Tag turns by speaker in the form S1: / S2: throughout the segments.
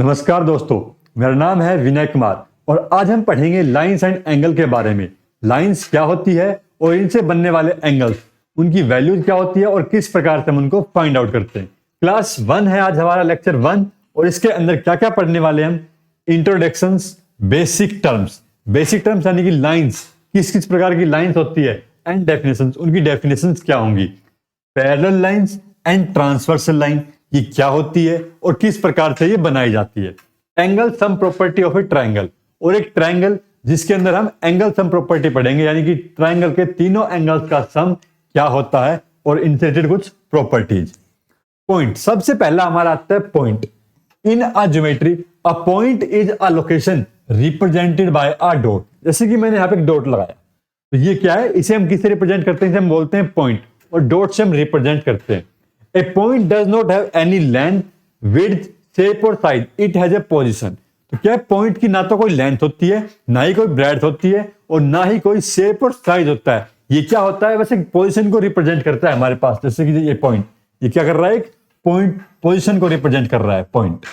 S1: नमस्कार दोस्तों, मेरा नाम है विनय कुमार और आज हम पढ़ेंगे लाइंस एंड एंगल के बारे में। लाइंस क्या होती है और इनसे बनने वाले एंगल्स, उनकी वैल्यूज क्या होती है और किस प्रकार से हम उनको फाइंड आउट करते हैं। क्लास 1 है आज हमारा लेक्चर 1 और इसके अंदर क्या क्या पढ़ने वाले हम। Introductions, basic terms, basic terms यानी कि लाइंस, किस किस प्रकार की लाइंस होती है, एंड डेफिनेशंस, उनकी डेफिनेशंस क्या होंगी। Parallel lines and transversal line, ये क्या होती है और किस प्रकार से ये बनाई जाती है। Angle sum property of A triangle, और एक ट्रायंगल जिसके अंदर हम एंगल सम प्रॉपर्टी पढ़ेंगे, यानी कि ट्रायंगल के तीनों एंगल्स का सम क्या होता है और इनसे रिलेटेड कुछ प्रॉपर्टीज। पॉइंट, सबसे पहला हमारा आता है point. In a geometry a point is a location represented by a dot. जैसे कि मैंने यहाँ पे एक डॉट लगाया, तो ये क्या है, इसे हम किससे रिप्रेजेंट करते हैं, इसे हम बोलते हैं पॉइंट, और डॉट से हम रिप्रेजेंट करते हैं। A point does not have any length, width, shape और size, it has a position. तो क्या पॉइंट की ना तो कोई लेंथ होती है, ना ही कोई ब्रेड्थ होती है, और ना ही कोई शेप और साइज होता है। ये क्या होता है, वैसे पोजीशन को रिप्रेजेंट करता है हमारे पास। जैसे कि ये पॉइंट, ये क्या कर रहा है, एक पॉइंट पोजीशन को रिप्रेजेंट कर रहा है पॉइंट,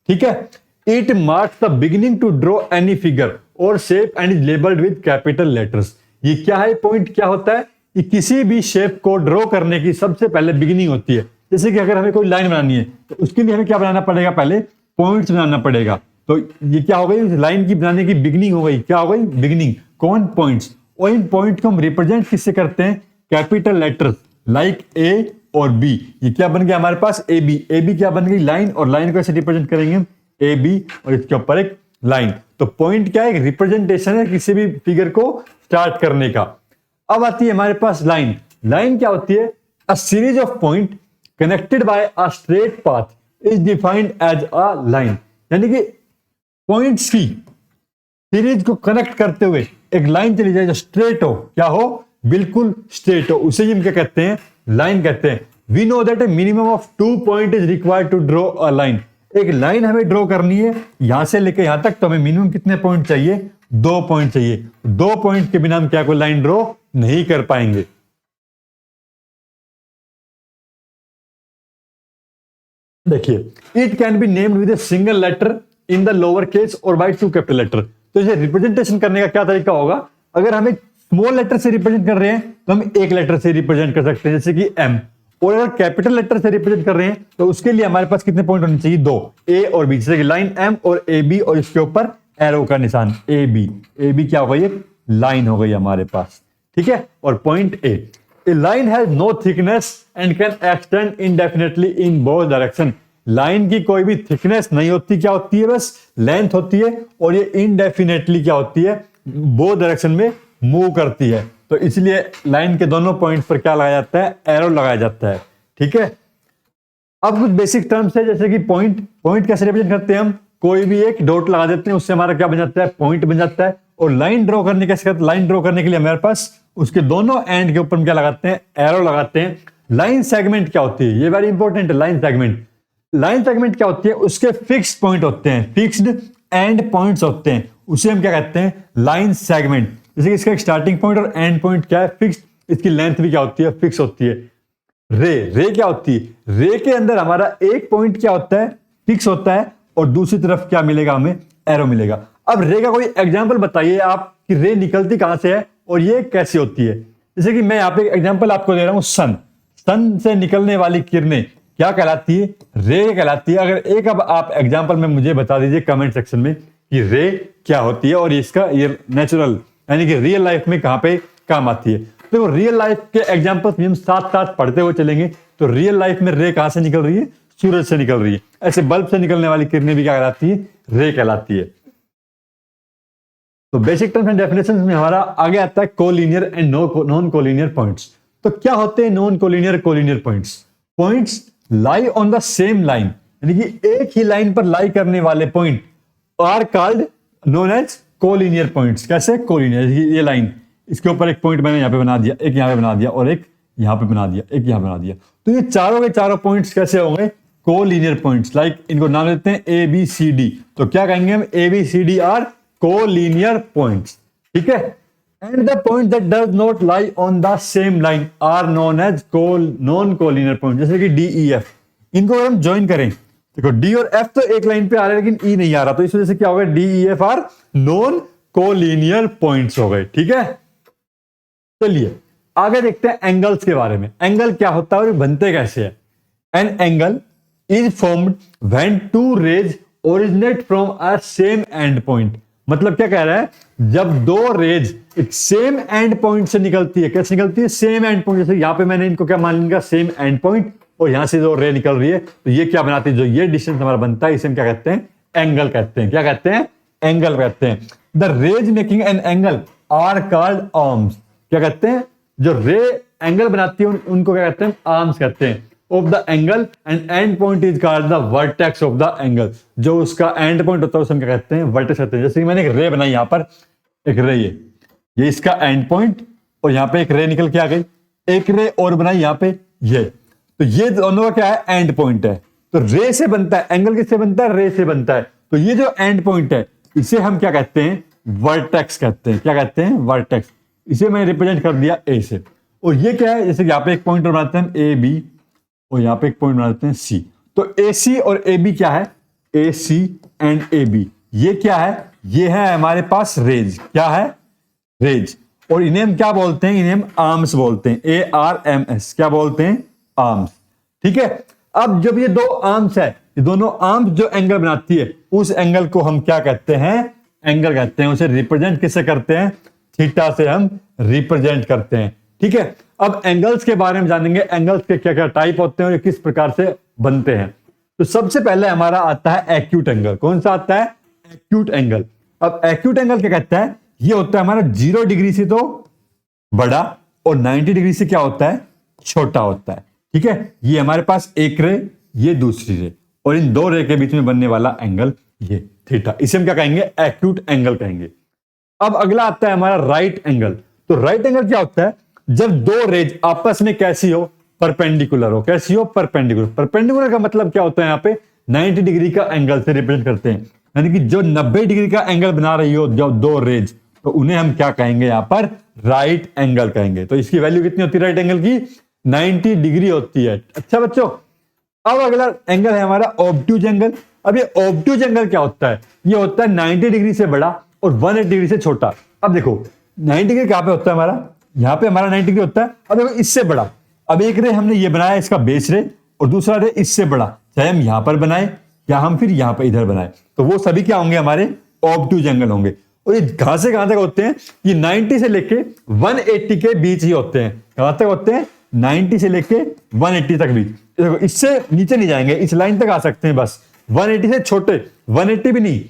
S1: ठीक है। It marks the beginning to draw any figure और shape and is labelled with capital letters. ये क्या है, पॉइंट क्या होता है, कि किसी भी शेप को ड्रॉ करने की सबसे पहले बिगिनिंग होती है। जैसे कि अगर हमें कोई लाइन बनानी है तो उसके लिए हमें क्या बनाना पड़ेगा, पहले पॉइंट्स बनाना पड़ेगा। तो ये क्या हो गई, लाइन की बनाने की बिगिनिंग हो गई, क्या हो गई, बिगिनिंग। कौन, पॉइंट्स। और इन पॉइंट को हम रिप्रेजेंट किससे करते हैं, कैपिटल लेटर्स लाइक ए और बी। ये क्या बन गया हमारे पास, ए बी। ए बी क्या बन गई, लाइन, और लाइन को ऐसे रिप्रेजेंट करेंगे हम ए बी, और इसके ऊपर एक लाइन। तो पॉइंट क्या है, एक रिप्रेजेंटेशन है किसी भी फिगर को स्टार्ट करने का। अब आती है हमारे पास लाइन। लाइन क्या होती है, a series of point connected by a straight path is defined as a line. यानी कि पॉइंट्स की सीरीज को कनेक्ट करते हुए एक लाइन चली जाए जो स्ट्रेट हो, क्या हो, बिल्कुल स्ट्रेट हो, उसे हम क्या कहते हैं, लाइन कहते हैं। We know that a minimum of 2 point is required to draw a line. एक लाइन हमें ड्रॉ करनी है यहां से लेकर यहां तक, तो हमें मिनिमम कितने पॉइंट चाहिए, 2 पॉइंट चाहिए। 2 पॉइंट के बिना हम क्या कोई लाइन ड्रॉ नहीं कर पाएंगे। देखिए, it can be named with a single letter in the lower case और बाय 2 कैपिटल लेटर। तो इसे रिप्रेजेंटेशन करने का क्या तरीका होगा, अगर हमें स्मॉल लेटर से रिप्रेजेंट कर रहे हैं तो हम एक लेटर से रिप्रेजेंट कर सकते हैं, जैसे कि एम। और अगर कैपिटल लेटर से रिप्रेजेंट कर रहे हैं तो उसके लिए हमारे पास कितने पॉइंट होने चाहिए, 2, ए और बी। जैसे कि लाइन एम और ए बी, और इसके ऊपर एरो का निशान ए बी। ए बी क्या हो गई, एक लाइन हो गई हमारे पास, ठीक है। और point A, A line has no thickness and can extend indefinitely in both direction. Line की कोई भी थिकनेस नहीं होती, क्या होती है, बस लेंथ होती है, और ये इनडेफिनेटली क्या होती है, बोथ डायरेक्शन में मूव करती है। तो इसलिए लाइन के दोनों पॉइंट पर क्या लगाया जाता है, एरो लगाया जाता है, ठीक है। अब कुछ बेसिक टर्म्स है, जैसे कि पॉइंट। पॉइंट कैसे रिप्रेजेंट करते हैं हम, कोई भी एक डॉट लगा देते हैं, उससे हमारा क्या बन जाता है, पॉइंट बन जाता है। और लाइन ड्रॉ करने कैसे करते हैं, लाइन ड्रॉ करने के लिए हमारे पास उसके दोनों एंड के ऊपर हम क्या लगाते हैं, एरो लगाते हैं। लाइन सेगमेंट क्या होती है, ये वेरी इंपॉर्टेंट है। लाइन सेगमेंट, लाइन सेगमेंट क्या होती है, उसके फिक्स्ड पॉइंट होते हैं, फिक्स्ड एंड पॉइंट्स होते हैं, उसे हम क्या कहते हैं, लाइन सेगमेंट। जैसे कि इसका एक स्टार्टिंग पॉइंट और एंड पॉइंट क्या है, फिक्स्ड। इसकी लेंथ भी क्या होती है, फिक्स होती है। रे क्या होती है, रे के अंदर हमारा एक पॉइंट क्या होता है, फिक्स होता है, और दूसरी तरफ क्या मिलेगा, हमें एरो मिलेगा। अब रे का कोई एग्जांपल बताइए आप कि रे निकलती कहां से है और ये कैसी होती है। जैसे कि मैं यहां पे एग्जांपल आपको दे रहा हूं, सन। सन से निकलने वाली किरणें क्या कहलाती है, रे कहलाती है। अगर एक अब आप एग्जांपल में मुझे बता दीजिए कमेंट सेक्शन में कि रे क्या होती है और इसका ये नेचुरल यानी कि रियल लाइफ में कहां पे काम आती है। तो रियल लाइफ के एग्जांपल्स भी हम साथ साथ पढ़ते हुए चलेंगे। तो रियल लाइफ में रे कहां से निकल रही है, सूरज से निकल रही है। ऐसे बल्ब से निकलने वाली किरणें भी क्या कहलाती है, रे कहलाती है। तो बेसिक टर्म्स एंड डेफिनेशंस में हमारा आगे आता है collinear and non collinear points. तो क्या होते हैं non collinear, collinear points. Points lie on the same line, यानी कि एक ही लाइन पर लाई करने वाले point are called known as collinear points. कैसे, कोलिनियर, ये लाइन, इसके ऊपर एक पॉइंट मैंने यहां पे बना दिया, एक यहां पे बना दिया, और एक यहां पे बना दिया, एक यहां बना दिया। तो ये चारों के चारों पॉइंट्स कैसे होंगे, कोलिनियर पॉइंट्स। लाइक इनको नाम देते हैं ए बी सी डी। तो क्या कहेंगे हम, A B C D are collinear points, ठीक है। And the point that does not lie on the same line are known as non collinear point. जैसे कि डी ई एफ, इनको अगर हम ज्वाइन करें देखो डी और एफ तो एक लाइन पे आ रहे हैं लेकिन ई नहीं आ रहा, तो इस वजह से क्या होगा, D E F R non collinear points हो गए। ठीक है, चलिए आगे देखते हैं एंगल्स के बारे में। एंगल क्या होता है और बनते कैसे है। An angle is formed when two rays originate from a same end point. मतलब क्या कह रहा है, जब दो रेज एक सेम एंड पॉइंट से निकलती है। कैसे निकलती है, सेम एंड पॉइंट। जैसे यहां पे मैंने इनको क्या मान लिया, सेम एंड पॉइंट, और यहां से जो रे निकल रही है, तो ये क्या बनाती है, जो ये डिस्टेंस हमारा बनता है, इसे हम क्या कहते हैं, एंगल कहते हैं। क्या कहते हैं, एंगल कहते हैं। The rays making an angle are called arms. क्या कहते हैं, जो रे एंगल बनाती है उनको क्या कहते हैं, आर्म्स कहते हैं। Of the angle and and point is called the vertex of the angle. जो उसका एंड पॉइंट होता है उसे हम क्या कहते हैं, वर्टेक्स कहते हैं। जैसे कि मैंने एक रे बनाई, यहां पर एक रे, ये इसका एंड पॉइंट, और यहां पे एक रे निकल के आ गई। एक रे और बनाई यहां पे, ये, तो ये दोनों का क्या है, एंड पॉइंट है। तो रे से बनता है एंगल, किससे बनता है, रे से बनता है। तो ये जो एंड पॉइंट है इसे हम क्या कहते हैं, वर्टेक्स कहते हैं। क्या कहते हैं, वर्टेक्स। इसे मैंने रिप्रेजेंट कर दिया ए से। और ये क्या है, जैसे यहाँ पे एक पॉइंट बनाते हैं ए बी, और यहाँ पे एक पॉइंट बनाते हैं सी। तो ए सी और ए बी क्या है, ए सी एंड ए बी, ये क्या है, ये है हमारे पास रेज। क्या है, रेज। और इन्हें हम क्या बोलते हैं, इन्हें हम आर्म्स बोलते हैं। ए आर एम एस, क्या बोलते हैं, आर्म्स। ठीक है, अब जब ये दो आर्म्स है, ये दोनों आर्म्स जो एंगल बनाती है, उस एंगल को हम क्या कहते हैं, एंगल कहते हैं। उसे रिप्रेजेंट किससे करते हैं, थीटा से हम रिप्रेजेंट करते हैं। ठीक है, अब एंगल्स के बारे में जानेंगे, एंगल्स के क्या क्या टाइप होते हैं और किस प्रकार से बनते हैं। तो सबसे पहले हमारा आता है एक्यूट एंगल। कौन सा आता है, एक्यूट एंगल। अब एक्यूट एंगल क्या कहता है, ये होता है हमारा 0 डिग्री से तो बड़ा और 90 डिग्री से क्या होता है, छोटा होता है। ठीक है, ये हमारे पास एक रे, ये दूसरी रे, और इन दो रे के बीच में बनने वाला एंगल ये थीटा, इसे हम क्या कहेंगे, एक्यूट एंगल कहेंगे। अब अगला आता है हमारा राइट एंगल। तो राइट एंगल क्या होता है, जब दो रेज आपस में कैसी हो, परपेंडिकुलर हो। कैसी हो, परपेंडिकुलर। परपेंडिकुलर का मतलब क्या होता है, यहां पे 90 डिग्री का एंगल से रिप्रेजेंट करते हैं। यानी कि जो 90 डिग्री का एंगल बना रही हो जब दो रेज, तो उन्हें हम क्या कहेंगे, यहां पर राइट एंगल कहेंगे। तो इसकी वैल्यू कितनी होती है राइट एंगल की, 90 डिग्री होती है। अच्छा बच्चों, अब अगला एंगल है हमारा ऑब्ट्यूज एंगल। अब ये ऑब्ट्यूज एंगल क्या होता है, ये होता है 90 डिग्री से बड़ा और 180 डिग्री से छोटा। अब देखो 90 डिग्री कहां पे होता है हमारा, यहां पे हमारा 90 डिग्री होता है। अब देखो इससे बड़ा, अब एक रे हमने ये बनाया इसका बेस रे, और दूसरा रे इससे बड़ा, चाहे हम यहां पर बनाए या हम फिर यहां पर इधर बनाए, तो वो सभी क्या होंगे, हमारे ऑब्ट्यूज एंगल होंगे। और ये कहां से कहां तक होते हैं, ये 90 से लेके 180 के बीच ही होते हैं। कहां तक होते हैं, 90 से लेके 180 तक बीच। देखो इससे नीचे नहीं जाएंगे, इस लाइन तक आ सकते हैं बस। 180 से छोटे, 180 भी नहीं।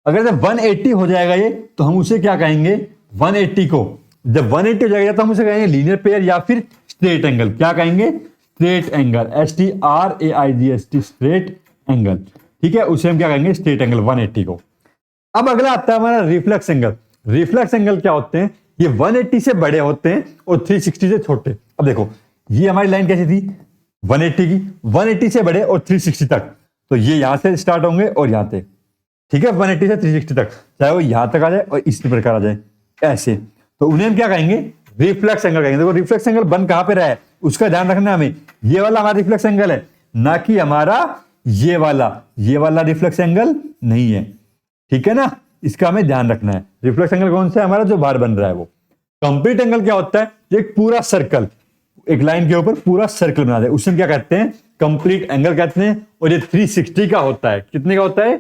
S1: अगर जब 180 हो जाएगा ये, तो हम उसे क्या कहेंगे, 180 को जब 180 हो जाएगा तो हम उसे कहेंगे लीनियर पेयर या फिर स्ट्रेट एंगल। क्या कहेंगे, straight angle, STRAIGST, straight angle. ठीक है, उसे हम क्या कहेंगे, स्ट्रेट एंगल 180 को। अब अगला आता है हमारा रिफ्लेक्स एंगल। रिफ्लेक्स एंगल क्या होते हैं, ये 180 से बड़े होते हैं और 360 से छोटे। अब देखो ये हमारी लाइन कैसी थी, 180 की, 180 से बड़े और 360 तक, तो ये यहां से स्टार्ट होंगे और यहां से। ठीक है, 180 से 360 तक, चाहे वो यहां तक आ जाए और इसी प्रकार आ जाए ऐसे, तो उन्हें हम क्या कहेंगे, रिफ्लेक्स एंगल कहेंगे। देखो रिफ्लेक्स एंगल बन कहां पे रहा है, उसका ध्यान रखना है हमें। ये वाला हमारा रिफ्लेक्स एंगल है, ना कि हमारा ये वाला रिफ्लेक्स एंगल नहीं है। ठीक है ना, इसका हमें ध्यान रखना है। रिफ्लेक्स एंगल कौन सा है, हमारा जो बाहर बन रहा है वो। कंप्लीट एंगल क्या होता है, एक पूरा सर्कल, एक लाइन के ऊपर पूरा सर्कल बना दे, उसे क्या कहते हैं, कंप्लीट एंगल कहते हैं। और ये 360 का होता है। कितने का होता है,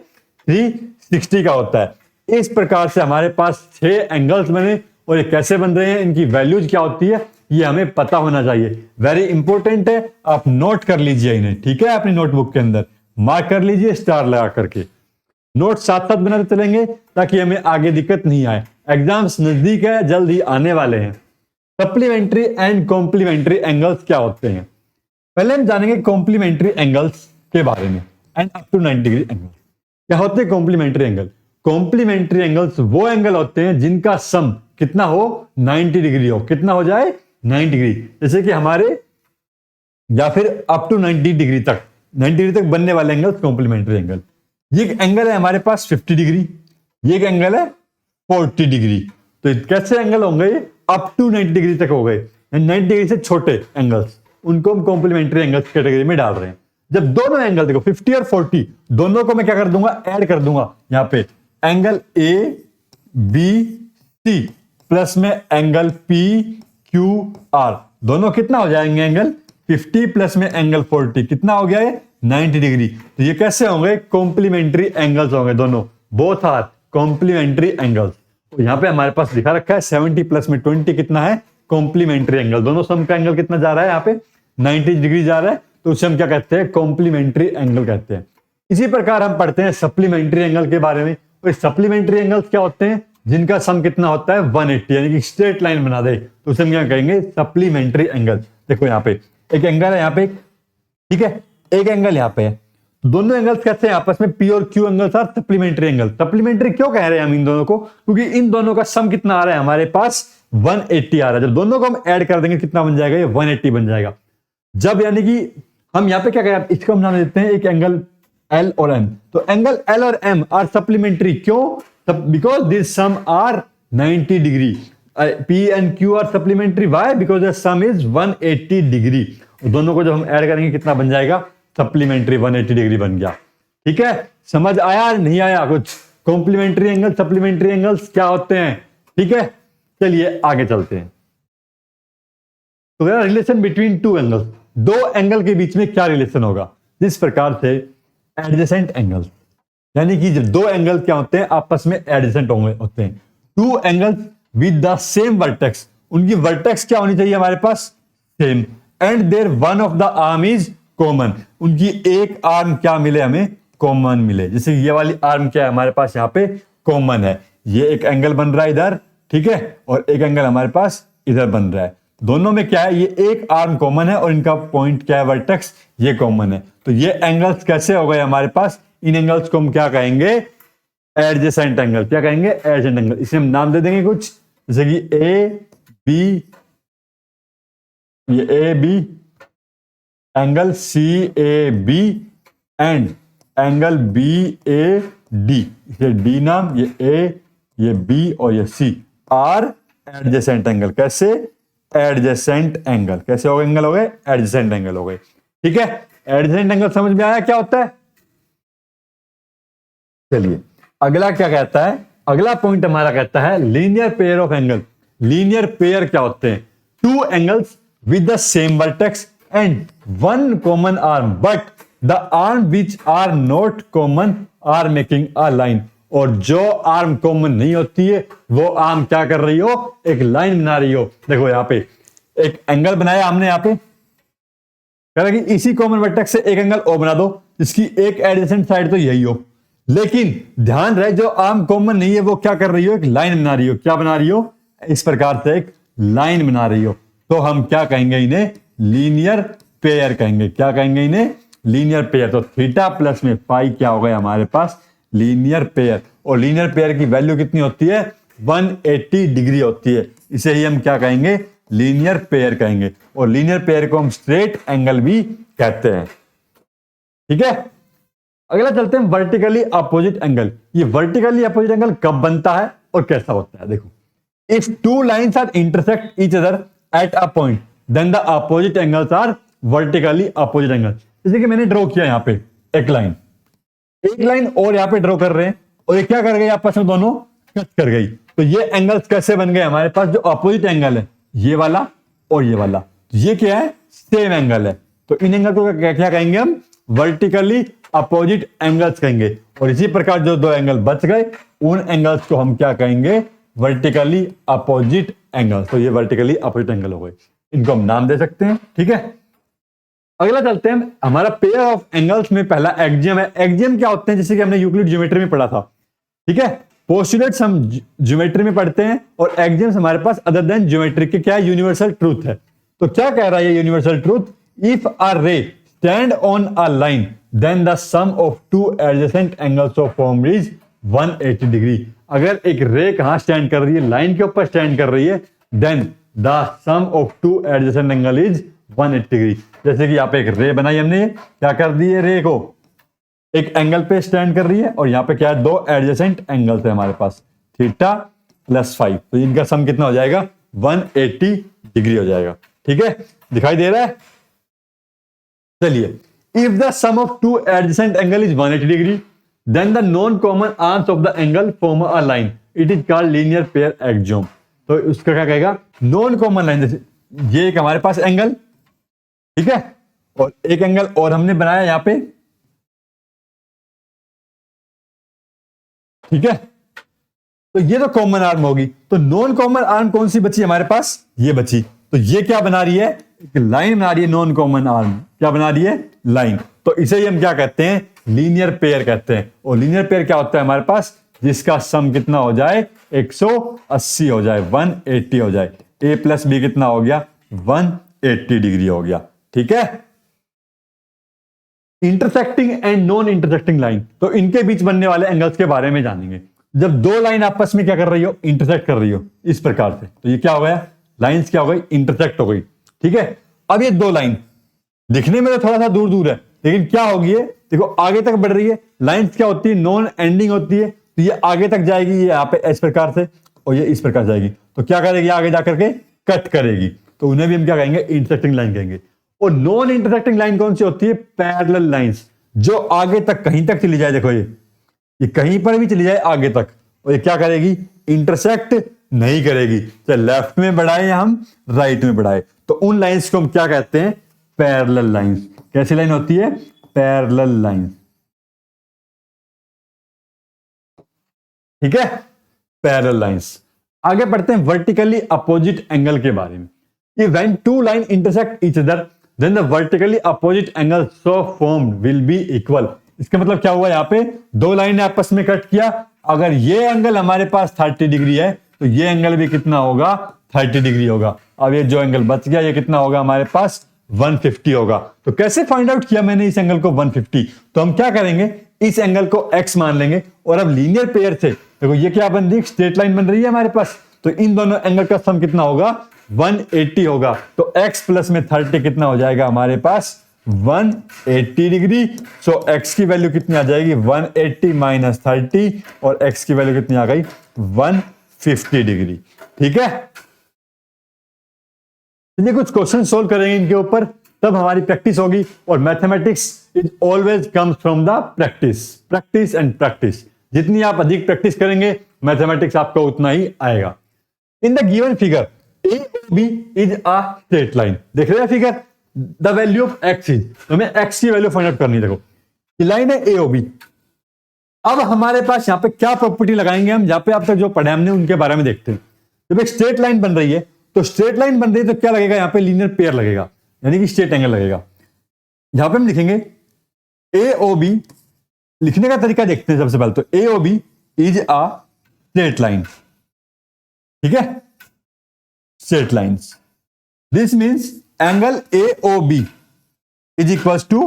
S1: 360 का होता है। इस प्रकार से हमारे पास 6 एंगल्स बने, और ये कैसे बन रहे हैं, इनकी वैल्यूज क्या होती है, ये हमें पता होना चाहिए। वेरी इंपॉर्टेंट है, आप नोट कर लीजिए इन्हें। ठीक है, अपनी नोटबुक के अंदर मार्क कर लीजिए स्टार लगा करके। नोट साथ साथ बनाते चलेंगे ताकि हमें आगे दिक्कत नहीं आए। एग्जाम्स नजदीक है, जल्द ही आने वाले हैं। सप्लीमेंट्री एंड कॉम्प्लीमेंट्री एंगल्स क्या होते हैं, पहले हम जानेंगे कॉम्प्लीमेंट्री एंगल्स के बारे में। And up to 90 degree angle क्या होते हैं, कॉम्प्लीमेंट्री एंगल। कॉम्प्लीमेंट्री एंगल्स वो एंगल होते हैं जिनका सम कितना हो, 90 डिग्री हो। कितना हो जाए, 90 डिग्री। जैसे कि हमारे, या फिर अप टू 90 डिग्री तक, 90 डिग्री तक बनने वाले एंगल कॉम्प्लीमेंट्री एंगल। ये एक एंगल है हमारे पास 50 डिग्री, ये एक एंगल है 40 डिग्री। तो कैसे एंगल होंगे, अप टू 90 डिग्री तक हो गए। 90 डिग्री से छोटे एंगल्स, उनको हम कॉम्प्लीमेंट्री एंगल्स कैटेगरी में डाल रहे हैं। जब दोनों एंगल देखो 50 और 40 दोनों को मैं क्या कर दूंगा, ऐड कर दूंगा यहां पे angle A B C plus में एंगल पी क्यू आर, दोनों कितना हो जाएंगे एंगल 50 प्लस में एंगल 40 कितना हो गया है 90 डिग्री। तो ये कैसे होंगे, कॉम्प्लीमेंट्री एंगल्स होंगे दोनों, बोथ आर कॉम्प्लीमेंट्री एंगल्स। तो यहां पे हमारे पास लिखा रखा है 70 प्लस में 20 कितना है कॉम्प्लीमेंट्री एंगल, दोनों सम का एंगल कितना जा रहा है यहाँ पे 90 डिग्री जा रहा है, तो उसे हम क्या कहते हैं कॉम्प्लीमेंट्री एंगल कहते हैं। इसी प्रकार हम पढ़ते हैं सप्लीमेंट्री एंगल के बारे में। और सप्लीमेंट्री एंगल्स क्या होते हैं, जिनका सम कितना होता है 180, यानी कि स्ट्रेट लाइन बना दे, तो उसे हम क्या कहेंगे सप्लीमेंट्री एंगल। देखो यहाँ पे एक एंगल है यहाँ पे, ठीक है, एक एंगल यहाँ पे है, दोनों एंगल्स कैसे हैं आपस में, पी और Q angles are supplementary angle. Supplementary क्यों कह रहे हैं हम इन दोनों को, क्योंकि इन दोनों का सम कितना आ रहा है हमारे पास 180 आ रहा है। जब दोनों को हम ऐड कर देंगे कितना बन जाएगा, ये 180 बन जाएगा। जब यानी कि हम यहाँ पे क्या करें, इसको हम नाम देते हैं एक एंगल एल और एम। तो एंगल एल और एम आर सप्लीमेंट्री, क्यों, because this sum are 90 degree. P and Q are supplementary, why, because the sum is 180 degree. दोनों को जब हम ऐड करेंगे कितना बन जाएगा, सप्लीमेंट्री 180 डिग्री बन गया। ठीक है, समझ आया नहीं आया कुछ, कॉम्प्लीमेंट्री एंगल सप्लीमेंट्री एंगल्स क्या होते हैं। ठीक है, चलिए आगे चलते हैं। तो रिलेशन बिटवीन टू एंगल्स, दो एंगल के बीच में क्या रिलेशन होगा, जिस प्रकार से एडजेसेंट एंगल्स, यानी कि जब दो एंगल क्या होते हैं आपस में एडजेसेंट होते हैं। Two angles with the same vertex, उनकी वर्टेक्स क्या होनी चाहिए हमारे पास same, and there one of the arm is common, उनकी एक आर्म क्या मिले हमें कॉमन मिले। जैसे ये वाली आर्म क्या है हमारे पास यहाँ पे कॉमन है, ये एक एंगल बन रहा है इधर, ठीक है, और एक एंगल हमारे पास इधर बन रहा है, दोनों में क्या है, ये एक आर्म कॉमन है और इनका पॉइंट क्या है वर्टेक्स ये कॉमन है। तो ये एंगल्स कैसे हो गए हमारे पास, इन एंगल्स को हम क्या कहेंगे एडजेसेंट एंगल, क्या कहेंगे एडजेसेंट एंगल। इसे हम नाम दे देंगे कुछ, जैसे कि ए बी, ये A B, angle C A B and angle B A D, ये डी नाम, ये ए, ये बी और ये सी आर एडजेसेंट एंगल। कैसे एडजेसेंट एंगल, कैसे हो गए एंगल, हो गए एडजेसेंट एंगल हो गए। ठीक है, एडजेसेंट एंगल समझ में आया क्या होता है। चलिए अगला क्या कहता है, अगला पॉइंट हमारा कहता है linear pair of angle. Linear pair क्या होते हैं, two angles with the same vertex and one common arm, but the arm which are not common are making a line. और जो आर्म कॉमन नहीं होती है वो आर्म क्या कर रही हो, एक लाइन बना रही हो। देखो यहाँ पे एक एंगल बनाया हमने, यहाँ पे कह रहा कि इसी कॉमन वर्टेक्स से एक एंगल और बना दो जिसकी एक एडजेसेंट साइड तो यही हो, लेकिन ध्यान रहे जो आर्म कॉमन नहीं है वो क्या कर रही हो, एक लाइन बना रही हो। क्या बना रही हो, इस प्रकार से एक लाइन बना रही हो। तो हम क्या कहेंगे इन्हें लीनियर पेयर कहेंगे। क्या कहेंगे इन्हें, लीनियर पेयर। तो थीटा प्लस में पाई क्या हो गया हमारे पास लीनियर पेयर, और लीनियर पेयर की वैल्यू कितनी होती है 180 डिग्री होती है। इसे ही हम क्या कहेंगे लीनियर पेयर कहेंगे, और लीनियर पेयर को हम स्ट्रेट एंगल भी कहते हैं। ठीक है, अगला चलते हैं वर्टिकली अपोजिट एंगल। ये वर्टिकली अपोजिट एंगल कब बनता है और कैसा होता है। देखो, if two lines are intersect each other at a point then the opposite angles are vertically opposite angle. जैसे कि मैंने ड्रॉ किया यहाँ पे एक लाइन और यहाँ पे ड्रॉ कर रहे हैं, और ये क्या कर गई आपस में दोनों कट कर गई। तो ये एंगल्स कैसे बन गए हमारे पास, जो अपोजिट एंगल है ये वाला और ये वाला, ये क्या है सेम एंगल है। तो इन एंगल को क्या कहेंगे हम वर्टिकली अपोजिट एंगल्स कहेंगे। और इसी प्रकार जो दो एंगल बच गए उन एंगल्स को हम क्या कहेंगे वर्टिकली अपोजिट एंगल्स। तो ये वर्टिकली अपोजिट एंगल हो गए, इनको हम नाम दे सकते हैं। ठीक है, अगला चलते हैं हमारा पेयर ऑफ एंगल्स में पहला एक्जियम है। एक्जियम क्या होते हैं, जैसे कि हमने यूक्लिड ज्योमेट्री में पढ़ा था। ठीक है, पोस्टुलेट्स हम ज्योमेट्री में पढ़ते हैं और एक्जियम्स हमारे पास अदर देन ज्योमेट्री के क्या यूनिवर्सल ट्रूथ है। तो क्या कह रहा है ये universal truth, if a ray stand on a line then the sum of two adjacent angles of form is 180 degree. अगर एक रे कहां स्टैंड कर रही है, लाइन के ऊपर स्टैंड कर रही है, then the sum of two adjacent angle is 180 degree. जैसे कि यहाँ पे एक रे बनाई हमने, क्या कर दी है, रे को एक एंगल पे स्टैंड कर रही है, और यहाँ पे क्या है दो एडजेसेंट एंगल्स है हमारे पास थीटा प्लस 5, तो इनका सम कितना हो जाएगा 180 डिग्री हो जाएगा। ठीक है, दिखाई दे रहा है। चलिए if the sum of two adjacent angle is 180 degree then the non common arms of the angle form a line, it is called linear pair axiom. तो उसका क्या कहेगा, नॉन कॉमन लाइन, जैसे ये एक हमारे पास एंगल, ठीक है, और एक एंगल और हमने बनाया यहां पे, ठीक है, तो ये तो कॉमन आर्म होगी। तो नॉन कॉमन आर्म कौन सी बची हमारे पास, ये बची। तो ये क्या बना रही है, एक लाइन बना रही है, नॉन कॉमन आर्म क्या बना रही है, लाइन। तो इसे ही हम क्या कहते हैं, लीनियर पेयर कहते हैं। और लीनियर पेयर क्या होता है हमारे पास, जिसका सम कितना हो जाए, 180 हो जाए, 180 हो जाए। ए प्लस बी कितना हो गया, 180 डिग्री हो गया, ठीक है। Intersecting and non intersecting line, तो इनके बीच बनने वाले एंगल्स के बारे में जानेंगे। जब दो लाइन आपस में क्या कर रही हो, इंटरसेक्ट कर रही हो इस प्रकार से, तो ये क्या हो गया, लाइंस क्या हो गई, इंटरसेक्ट हो गई, ठीक है। अब ये दो लाइन दिखने में तो थोड़ा सा दूर दूर है, लेकिन क्या होगी, ये देखो आगे तक बढ़ रही है। लाइंस क्या होती है, नॉन एंडिंग होती है, तो ये आगे तक जाएगी, ये यहाँ पे इस प्रकार से, और ये इस प्रकार जाएगी, तो क्या करेगी, आगे जाकर के कट करेगी, तो उन्हें भी हम क्या कहेंगे, इंटरसेक्टिंग लाइन कहेंगे। और नॉन इंटरसेक्टिंग लाइन कौन सी होती है, पैरेलल लाइंस, जो आगे तक कहीं तक चली जाए, देखो ये कहीं पर भी चली जाए आगे तक, और ये क्या करेगी, इंटरसेक्ट नहीं करेगी, चाहे लेफ्ट में बढ़ाए या हम राइट में बढ़ाए। तो उन लाइंस को हम क्या कहते हैं, पैरेलल लाइंस। कैसी लाइन होती है, पैरेलल लाइंस, ठीक है, पैरेलल लाइंस। आगे बढ़ते हैं वर्टिकली अपोजिट एंगल के बारे में। When two line intersect each other then the vertically opposite angle so formed will be equal. इसका मतलब क्या हुआ, यहाँ पे दो लाइन ने आपस में कट किया, अगर ये एंगल हमारे पास 30 डिग्री है तो ये एंगल भी कितना होगा, 30 डिग्री होगा। अब ये जो एंगल बच गया ये कितना होगा हमारे पास, 150 होगा। तो कैसे फाइंड आउट किया मैंने इस एंगल को 150, तो हम क्या करेंगे, इस एंगल को x मान लेंगे, और अब लीनियर पेयर से देखो ये क्या बन रही है, स्ट्रेट लाइन बन रही है हमारे पास, तो इन दोनों एंगल का सम कितना होगा, 180 होगा। तो x प्लस में 30 कितना हो जाएगा हमारे पास, 180 डिग्री। सो x की वैल्यू कितनी आ जाएगी, 180 माइनस 30, और x की वैल्यू कितनी आ गई, 150 डिग्री, ठीक है। चलिए कुछ क्वेश्चन सोल्व करेंगे इनके ऊपर, तब हमारी प्रैक्टिस होगी। और mathematics is always comes from the practice, practice and practice. जितनी आप अधिक प्रैक्टिस करेंगे मैथमेटिक्स आपको उतना ही आएगा। In the given figure A B is a straight line, देख रहे हैं figure, the value of X is, हमें एक्स की वैल्यू फाइंड आउट करनी है। देखो ये लाइन है ए ओ बी। अब हमारे पास यहाँ पे क्या प्रॉपर्टी लगाएंगे हम, जहां पे अब तक जो पढ़े हमने उनके बारे में देखते हैं। जब एक स्ट्रेट लाइन बन रही है, तो स्ट्रेट लाइन बन रही है तो क्या लगेगा, यहाँ पे लीनियर पेयर लगेगा, यानी कि स्ट्रेट एंगल लगेगा। यहां पे हम लिखेंगे ए ओ बी, लिखने का तरीका देखते हैं सबसे पहले। तो A O B is a straight line, ठीक है, straight lines. This means angle A O B is equal to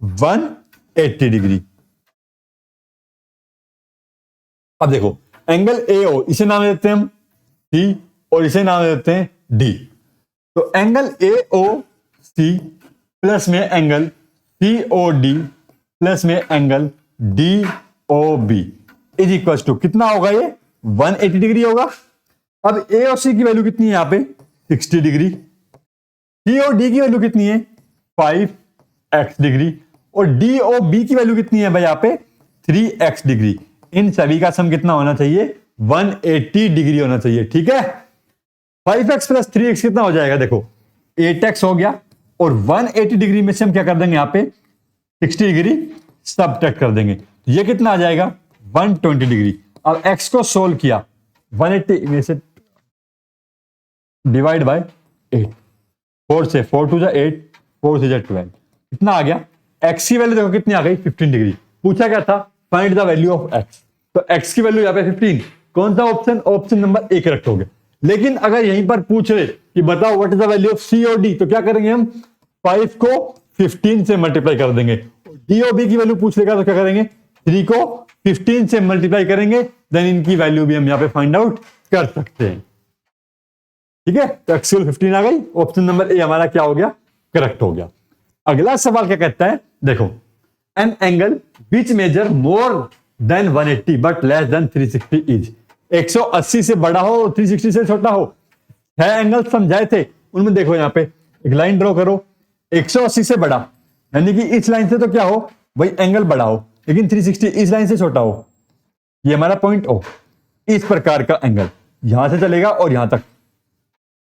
S1: 180 degree. अब देखो एंगल ए ओ, इसे नाम देते हैं हम सी, और इसे नाम देते हैं डी। तो angle A O C plus में angle C O D plus में angle D O B is equal to कितना होगा, ये 180 डिग्री होगा। अब ए और सी की वैल्यू कितनी है यहाँ पे, 60 डिग्री। सी और डी की वैल्यू कितनी है, 5x डिग्री। और डी ओ बी की वैल्यू कितनी है भाई यहाँ पे, 3x डिग्री। इन सभी का सम कितना होना चाहिए, 180 डिग्री होना चाहिए, ठीक है। 5x प्लस 3x कितना हो जाएगा, देखो 8x हो गया, और 180 डिग्री में से हम क्या कर देंगे यहाँ पे 60 डिग्री सबट्रैक्ट कर देंगे, तो ये कितना आ जाएगा 120 डिग्री। अब x को सोल्व किया, 180 में से डिवाइड बाय 8, 4 से 4 टू जा 8, 4 से जा 12, कितना आ गया। x की वैल्यू देखो कितनी आ गई, 15 डिग्री। पूछा क्या था, find the value of x, तो x की वैल्यू यहाँ पे 15, कौन सा option, option number A correct हो गया। लेकिन अगर यहीं पर पूछ रहे कि बताओ what is the value of C और डी, तो क्या करेंगे हम, 5 को 15 से मल्टीप्लाई कर देंगे। डी और बी की वैल्यू पूछ लेगा तो क्या करेंगे, 3 को 15 से मल्टीप्लाई करेंगे, देन इनकी वैल्यू भी हम यहाँ पे फाइंड आउट कर सकते हैं, ठीक है। तो x 15 आ गई, ऑप्शन नंबर ए हमारा क्या हो गया, करेक्ट हो गया। अगला सवाल क्या कहता है, देखो an angle which measure more than 180 but less than 360 is, 180 से बड़ा हो 360 से छोटा हो। 6 एंगल समझाए थे, उनमें देखो यहाँ पे एक लाइन ड्रॉ करो, 180 से बड़ा यानी कि इस लाइन से तो क्या हो भाई, एंगल बड़ा हो, लेकिन 360 इस लाइन से छोटा हो, ये हमारा पॉइंट ओ, इस प्रकार का एंगल यहां से चलेगा और यहां तक,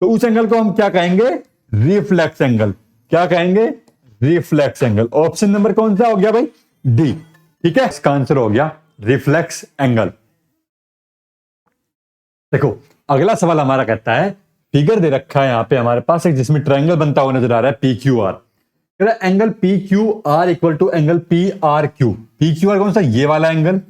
S1: तो उस एंगल को हम क्या कहेंगे, रिफ्लेक्स एंगल। क्या कहेंगे, रिफ्लेक्स एंगल। ऑप्शन नंबर कौन सा हो गया भाई, डी। ठीक है, इसका आंसर हो गया रिफ्लेक्स एंगल। देखो अगला सवाल हमारा कहता है, फिगर दे रखा है यहां पे हमारे पास एक, जिसमें ट्रायंगल बनता हुआ नजर आ रहा है P Q R. Angle P Q R equal to angle P R Q. P Q R कौन सा, ये वाला एंगल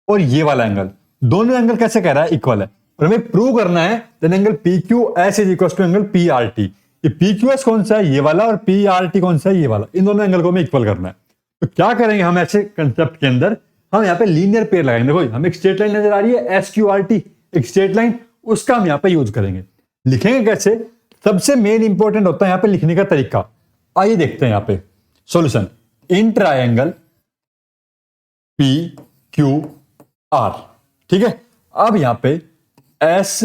S1: और ये वाला एंगल, दोनों एंगल कैसे कह रहा है, इक्वल है, और हमें प्रूव करना है then angle P Q S is equal to angle P R T. ये पी क्यू एस कौन सा है, ये वाला, और पी आर टी कौन सा है, ये वाला। इन दोनों एंगल को हमें इक्वल करना है। तो क्या करेंगे हम ऐसे कंसेप्ट के अंदर, हम यहाँ पे लीनियर पेयर लगाएंगे। देखो हमें एक स्ट्रेट लाइन नजर आ रही है एस क्यू आर टी, एक स्ट्रेट लाइन, उसका हम यहाँ पे यूज करेंगे। लिखेंगे कैसे, सबसे मेन इंपॉर्टेंट होता है यहाँ पे लिखने का तरीका। आइए देखते हैं यहाँ पे solution. In triangle P Q R, ठीक है, अब यहां पे S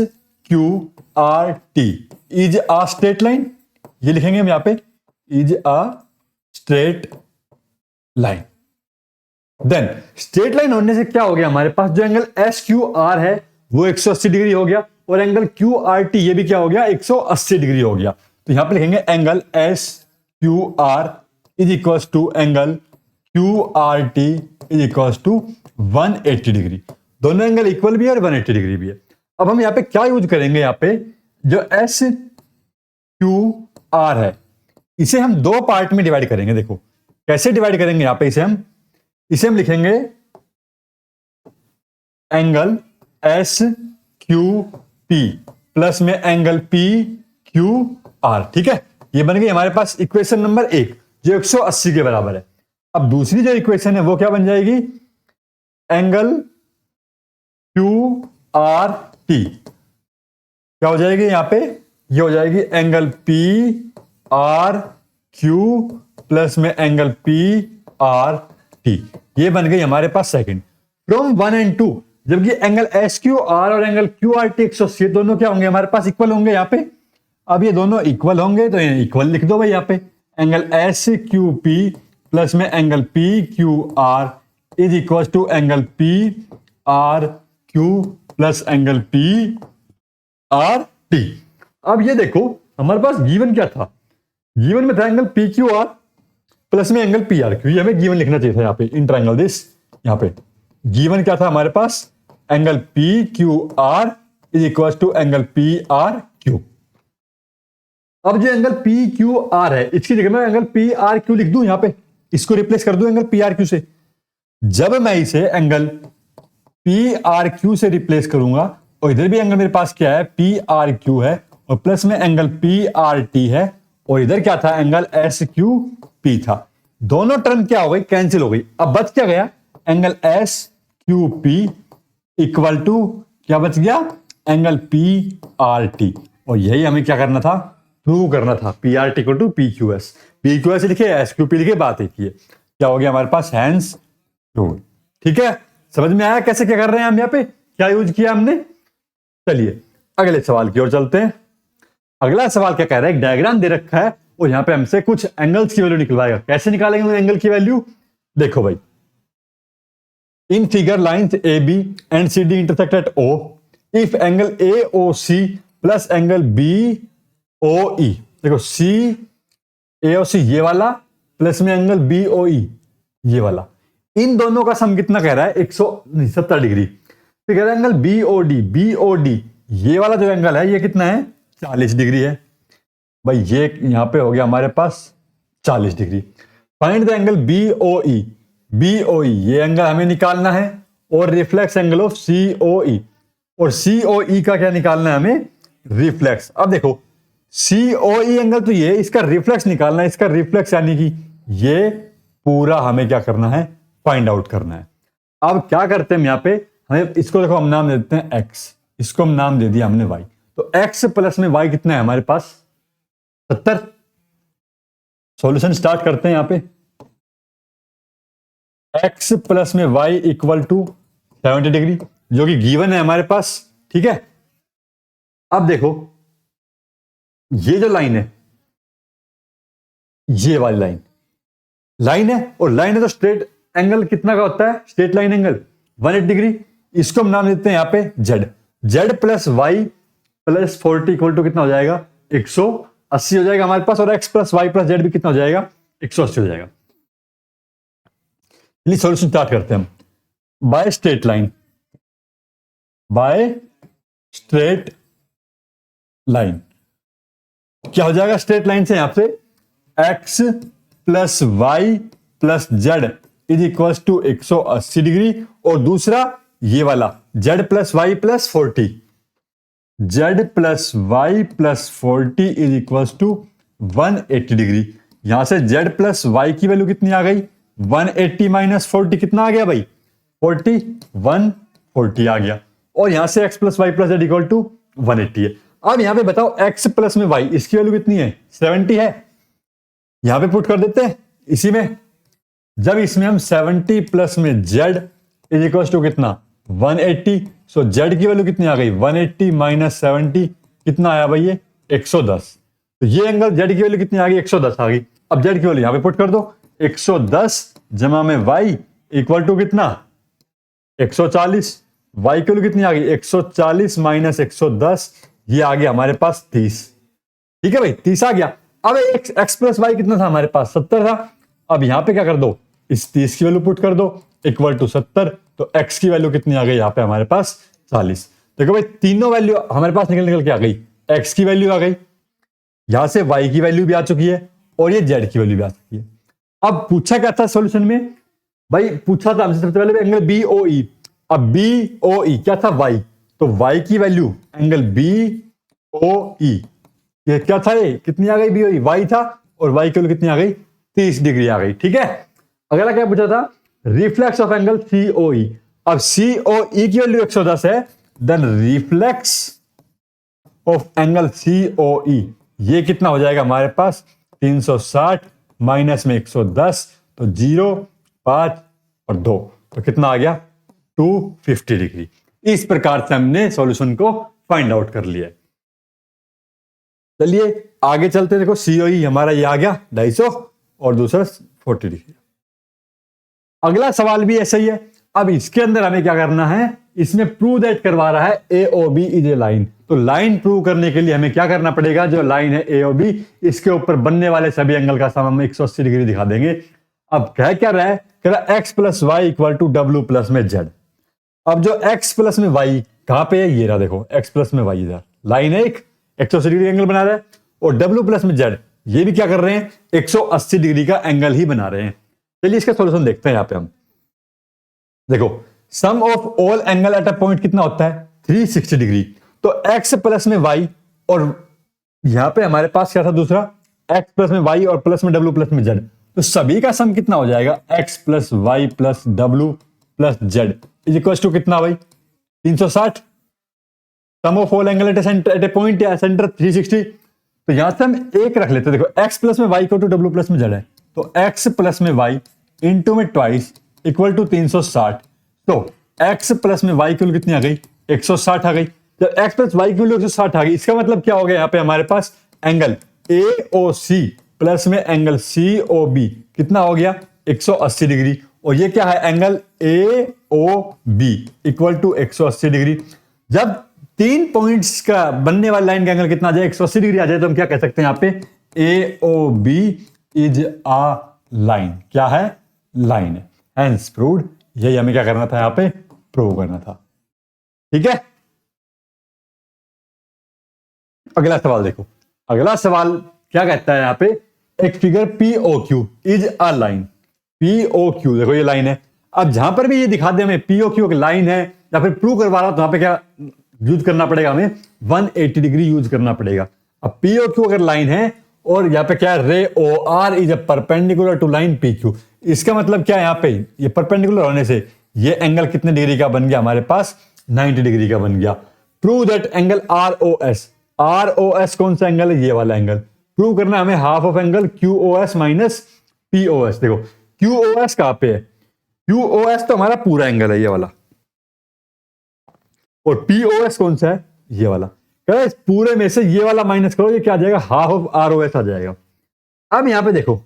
S1: Q R T is a straight line, ये लिखेंगे हम यहां पे, is a straight line. Then straight line होने से क्या हो गया, हमारे पास जो एंगल एस क्यू आर है वो 180 डिग्री हो गया, और एंगल क्यू आर टी ये भी क्या हो गया, 180 डिग्री हो गया। तो यहां पे लिखेंगे angle S Q R is equal to angle Q R T is equal to 180 degree. दोनों एंगल इक्वल भी है और 180 डिग्री भी है। अब हम यहां पे क्या यूज करेंगे, यहां पे जो एस क्यू आर है इसे हम दो पार्ट में डिवाइड करेंगे। देखो कैसे डिवाइड करेंगे, यहां पे इसे हम लिखेंगे angle S Q P plus में एंगल पी क्यू आर। ठीक है, ये बन गई हमारे पास इक्वेशन नंबर 1 जो 180 के बराबर है। अब दूसरी जो इक्वेशन है वो क्या बन जाएगी, एंगल क्यू आर टी क्या हो जाएगी, यहां पे ये हो जाएगी angle P R Q plus में एंगल पी आर टी। ये बन गई हमारे पास सेकंड फ्रॉम 1 एंड 2। जबकि एंगल एस क्यू आर और एंगल क्यू आर टी 180 दोनों क्या होंगे, हमारे पास इक्वल होंगे यहां पे। अब ये दोनों इक्वल होंगे तो इक्वल लिख दो भाई यहां पे, angle S Q P plus में angle P Q R is equal to angle P R Q plus angle P R T. अब ये देखो हमारे पास गिवन क्या था, गिवन में था angle P Q are plus में एंगल पी आर क्यू। ये हमें गिवन लिखना चाहिए था यहाँ पे इन ट्रायंगल दिस। यहाँ पे गिवन क्या था हमारे पास, angle P Q R is equal to angle P R Q. अब जो एंगल पी क्यू आर है इसकी जगह मैं एंगल पी आर क्यू लिख दूं, यहां पे इसको रिप्लेस कर दूं एंगल पी आर क्यू से। जब मैं इसे एंगल पी आर क्यू से रिप्लेस करूंगा, और इधर भी एंगल मेरे पास क्या है, पी आर क्यू है, और प्लस में एंगल पी आर टी है, और इधर क्या था, एंगल एस क्यू पी था। दोनों टर्म क्या हो गई, कैंसिल हो गई। अब बच क्या गया, angle S Q P equal to क्या बच गया, एंगल पी आर टी। और यही हमें क्या करना था, प्रूव करना था, P R T equal to P Q S. P Q S लिखे, एस क्यू पी लिखे, बात एक ही है। क्या हो गया हमारे पास, हैंस प्रूव। ठीक है, समझ में आया कैसे क्या कर रहे हैं हम, यहाँ पे क्या यूज किया हमने। चलिए अगले सवाल की ओर चलते हैं। अगला सवाल क्या कह रहा है, एक डायग्राम दे रखा है और यहां पे हमसे कुछ एंगल्स की वैल्यू निकलवाएगा। कैसे निकालेंगे एंगल की वैल्यू, देखो भाई, in figure lines A B and C D intersect at O if angle A O C plus angle B O E. देखो सी ए ओ सी ये वाला प्लस में एंगल बी ओ ई ये वाला, इन दोनों का सम कितना कह रहा है, 170 डिग्री। फिर कह रहा है एंगल बी ओ डी ये वाला जो एंगल है ये कितना है, 40 डिग्री है। भाई ये यहां पे हो गया हमारे पास 40 degree. Find the angle B O E ये एंगल हमें निकालना है, और reflex angle of C O E, और सी ओ ई का क्या निकालना है हमें, रिफ्लेक्स। अब देखो सी ओ ई एंगल तो ये, इसका रिफ्लेक्स निकालना है, इसका रिफ्लेक्स यानी कि ये पूरा हमें क्या करना है, फाइंड आउट करना है। अब क्या करते हैं हम यहाँ पे, हमें इसको देखो हम नाम दे देते हैं एक्स, इसको हम नाम दे दिया हमने वाई। तो एक्स प्लस में वाई कितना है हमारे पास, 70। सॉल्यूशन स्टार्ट करते हैं यहां पे, एक्स प्लस में वाई इक्वल टू 70 डिग्री जो कि गिवन है हमारे पास। ठीक है, अब देखो ये जो लाइन है, ये वाली लाइन, लाइन है, और लाइन है तो स्ट्रेट एंगल कितना का होता है, स्ट्रेट लाइन एंगल 180 डिग्री। इसको हम नाम देते हैं यहाँ पे Z. Z plus Y plus 40 equal to कितना हो जाएगा, 180 हो जाएगा हमारे पास, और X plus Y plus Z भी कितना हो जाएगा, 180 हो जाएगा। चलिए सॉल्यूशन स्टार्ट करते हैं हम। By straight line, by straight line क्या हो जाएगा, स्ट्रेट लाइन से यहां पे X plus Y plus Z is equal to 180 degree, और दूसरा ये वाला Z plus Y plus 40, Z plus Y plus 40 is equal to 180 degree. यहां से जेड प्लस वाई की वैल्यू कितनी आ गई, 180 माइनस 40 कितना आ गया भाई, 40, 140 आ गया, और यहां से x plus Y plus Z equal to 180 है। अब यहां पे बताओ x प्लस में y इसकी वैल्यू कितनी है, 70 है। यहां पे पुट कर देते हैं इसी में, जब इसमें हम 70 प्लस में z इज इक्वल टू कितना, 180, सो z की वैल्यू कितनी आ गई, 180 माइनस 70 कितना आया भाई ये, 110। तो ये एंगल z की वैल्यू कितनी आ गई, 110 आ गई। अब z की वैल्यू यहां पे पुट कर दो, 110 जमा में y इक्वल टू कितना, 140। y की वैल्यू कितनी आ गई, 140 माइनस 110, ये आ गया हमारे पास 30। ठीक है भाई, 30 आ गया। अब x प्लस वाई कितना था हमारे पास, 70 था। अब यहां पे क्या कर दो, इस 30 की वैल्यू पुट कर दो इक्वल टू 70, तो x की वैल्यू कितनी आ गई यहां पे हमारे पास, 40। देखो भाई तीनों वैल्यू हमारे पास निकल के आ गई, x की वैल्यू आ गई, यहां से y की वैल्यू भी आ चुकी है, और ये z की वैल्यू भी आ चुकी है। अब पूछा क्या था सॉल्यूशन में भाई, पूछा था हमसे सबसे पहले एंगल BOE। अब BOE क्या था, y, तो y की वैल्यू एंगल BOE ये क्या था, ये कितनी आ गई, BOE y था, और y की वैल्यू कितनी आ गई, 30 डिग्री आ गई। ठीक है, अगला क्या पूछा था, रिफ्लेक्स ऑफ एंगल COE। अब COE की वैल्यू 110 है, then reflex of angle COE ये कितना हो जाएगा हमारे पास, 360 माइनस में 110, तो 0, 5 और 2, तो कितना आ गया, 250 डिग्री। इस प्रकार से हमने सॉल्यूशन को फाइंड आउट कर लिया। चलिए आगे चलते, देखो COE हमारा ये आ गया 250 और दूसरा 40 डिग्री। अगला सवाल भी ऐसा ही है। अब इसके अंदर हमें क्या करना है, इसमें प्रूव दैट करवा रहा है AOB इज ए लाइन। तो लाइन प्रूव करने के लिए हमें क्या करना पड़ेगा, जो लाइन है AOB इसके ऊपर बनने वाले सभी एंगल का सम हम 180 डिग्री दिखा देंगे। अब कह क्या रहा है, कह रहा है x plus Y equal to W plus में z। अब जो x प्लस में y कहां पे है, ये रहा देखो, x प्लस में y इधर लाइन है, एक 180 डिग्री एंगल बना रहा है, और w प्लस में z ये भी क्या कर रहे हैं, 180 डिग्री का एंगल ही बना रहे हैं। चलिए इसका सॉल्यूशन देखते हैं। यहां पे हम देखो sum of all angle at a point कितना होता है, 360 डिग्री। तो x प्लस में y, और यहां पे हमारे पास क्या था दूसरा, x प्लस में y और प्लस में w प्लस में z, तो सभी का सम कितना हो जाएगा, x plus Y plus w plus z is equal to कितना भाई, 360। Sum of all angle at a point या सेंटर 360। तो यहां से हम एक रख लेते हैं, देखो x प्लस में y को टू w प्लस में z है, तो x प्लस में y इंटू में ट्वाइस इक्वल टू 360। तो x प्लस में y की वैल्यू कितनी आ गई, 160 आ गई। जब x प्लस y की वैल्यू 160 आ गई, इसका मतलब क्या हो गया, यहाँ पे हमारे पास एंगल AOC प्लस में एंगल COB कितना हो गया, 180 डिग्री। और ये क्या है, angle AOB equal to 180 degree. जब तीन पॉइंट्स का बनने वाली लाइन का एंगल कितना आ जाए, 180 डिग्री आ जाए, तो हम क्या कह सकते हैं यहाँ पे, AOB इज अ लाइन। क्या है, लाइन है। Hence proved. यही हमें क्या करना था, यहाँ पे प्रूव करना था। ठीक है, अगला सवाल देखो। अगला सवाल क्या कहता है, यहाँ पे एक figure POQ is a line. POQ देखो ये लाइन है। अब जहां पर भी ये दिखा दे हमें POQ एक लाइन है या फिर प्रूव करवा रहा, तो यहां पे क्या यूज करना पड़ेगा, हमें 180 डिग्री यूज करना पड़ेगा। अब POQ अगर लाइन है और यहाँ पे क्या है, ray OR is a perpendicular to line PQ। इसका मतलब क्या है, यहाँ पे ये परपेंडिकुलर होने से ये एंगल कितने डिग्री का बन गया हमारे पास, 90 डिग्री का बन गया। प्रूव दैट एंगल ROS कौन सा एंगल है, ये वाला एंगल। प्रूव करना हमें half of angle QOS minus POS। देखो QOS कहां पे है, QOS तो हमारा पूरा एंगल है ये वाला, और POS कौन सा है, ये वाला। इस पूरे में से ये वाला माइनस करो, ये क्या आ जाएगा, हाफ ऑफ ROS आ जाएगा। अब यहां पे देखो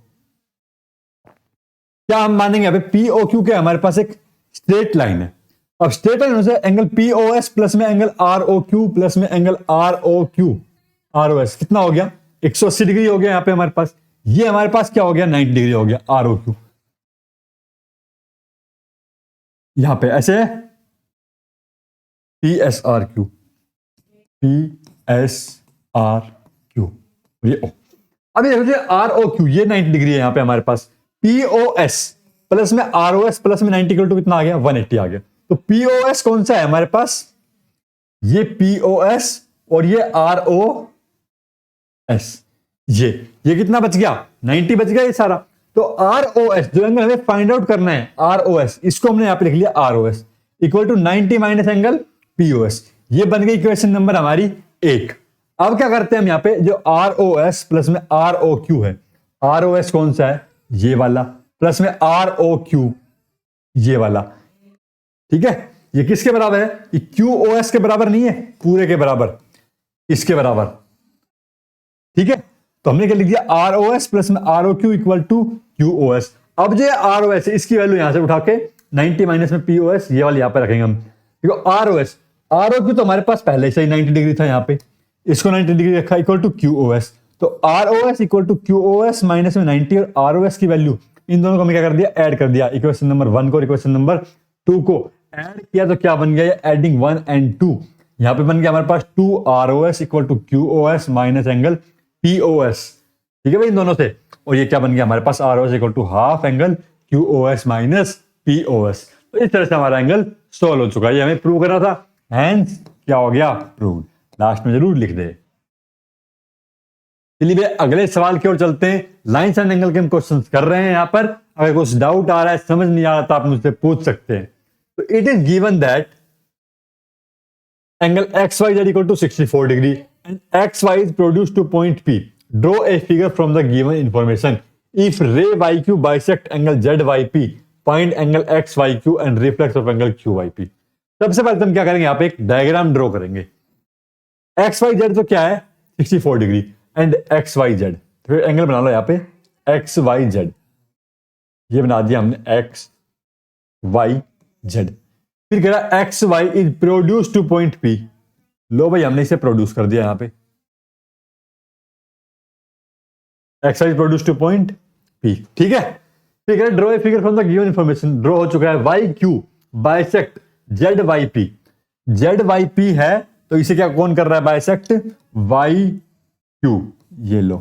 S1: क्या हम मानेंगे यहाँ पे पीओक्यू के हमारे पास एक स्ट्रेट लाइन है। अब स्ट्रेट लाइन से एंगल पीओएस प्लस में एंगल आरओक्यू प्लस में एंगल आरओएस कितना हो गया 180 डिग्री हो गया यहाँ पे हमारे पास। ये हमारे पास क्या हो गया 90 डिग्री हो गया आरओक्यू। यहां पे ऐसे पीएसआरक्यू पीएसआरक्यू ये ओ। अब ये देखो आरओक्यू ये 90 डिग्री है यहाँ पे हमारे पास। पीओएस प्लस में आरओएस प्लस में 90 इक्वल टू कितना आ गया 180 आ गया। तो पीओएस कौन सा है हमारे पास ये पीओएस और ये आरओएस ये कितना बच गया 90 बच गया ये सारा। तो आरओएस जो एंगल हमें फाइंड आउट करना है आरओएस इसको हमने यहां पे लिख लिया ROS equal to 90 minus angle POS. ये बन गई इक्वेशन नंबर हमारी 1। अब क्या करते हैं हम यहां पे जो आरओएस प्लस में आरओक्यू है आरओएस कौन सा है ये वाला प्लस में आरओक्यू ये वाला ठीक है। ये किसके बराबर है ये क्यूओएस के बराबर नहीं है पूरे के बराबर इसके बराबर ठीक है। तो हमने क्या लिख दिया आरओएस प्लस में आरओक्यू इक्वल टू क्यूओएस। अब जो आरओएस है इसकी वैल्यू यहां से उठा के 90 माइनस में पीओएस ये वाली यहां पे रखेंगे हम। देखो आरओएस आरओक्यू तो हमारे पास पहले से ही 90 डिग्री था यहां पे इसको 90 डिग्री रखा इक्वल टू क्यूओएस। तो ROS equal to QOS minus में 90 और आरओएस की वैल्यू इन दोनों को हमने क्या कर दिया ऐड कर दिया इक्वेशन नंबर 1 को इक्वेशन नंबर 2 को ऐड किया तो क्या बन गया एडिंग 1 एंड 2 यहां पे बन गया हमारे पास 2 ROS equal to QOS minus angle POS ठीक है भाई इन दोनों से। और ये क्या बन गया हमारे पास ROS equal to half angle QOS minus POS. तो इस तरह से हमारा एंगल सॉल्व हो चुका है। ये हमें प्रूव करना था हैंस क्या हो गया प्रूव। लास्ट में जरूर लिख दे। चलिए अगले सवाल की ओर चलते हैं। लाइन्स एंड एंगल के हम क्वेश्चंस कर रहे हैं यहां पर। अगर कुछ डाउट आ रहा है समझ नहीं आ रहा तो आप मुझसे पूछ सकते हैं। तो it is given that angle X Y Z equal to 64 degree and X Y is produced to point P. Draw a figure from the given information. If ray Y Q bisect angle Z Y P find angle X Y Q and reflex of angle Q Y P. सबसे पहले हम क्या करेंगे यहां पे एक diagram draw करेंगे। X Y Z तो क्या है 64 degree and X Y Z. फिर एंगल बना लो यहां पे एक्स वाई जेड। ये बना दिया हमने एक्स वाई जेड। फिर कह रहा X Y is produce to point P. लो भाई हमने इसे प्रोड्यूस कर दिया यहां पे X Y produce to point P ठीक है। फिर कह रहा draw a figure from the given information. Draw हो चुका है Y Q bisect Z Y P. Z Y P है तो इसे क्या कौन कर रहा है बाइसेक्ट वाई क्यू। ये लो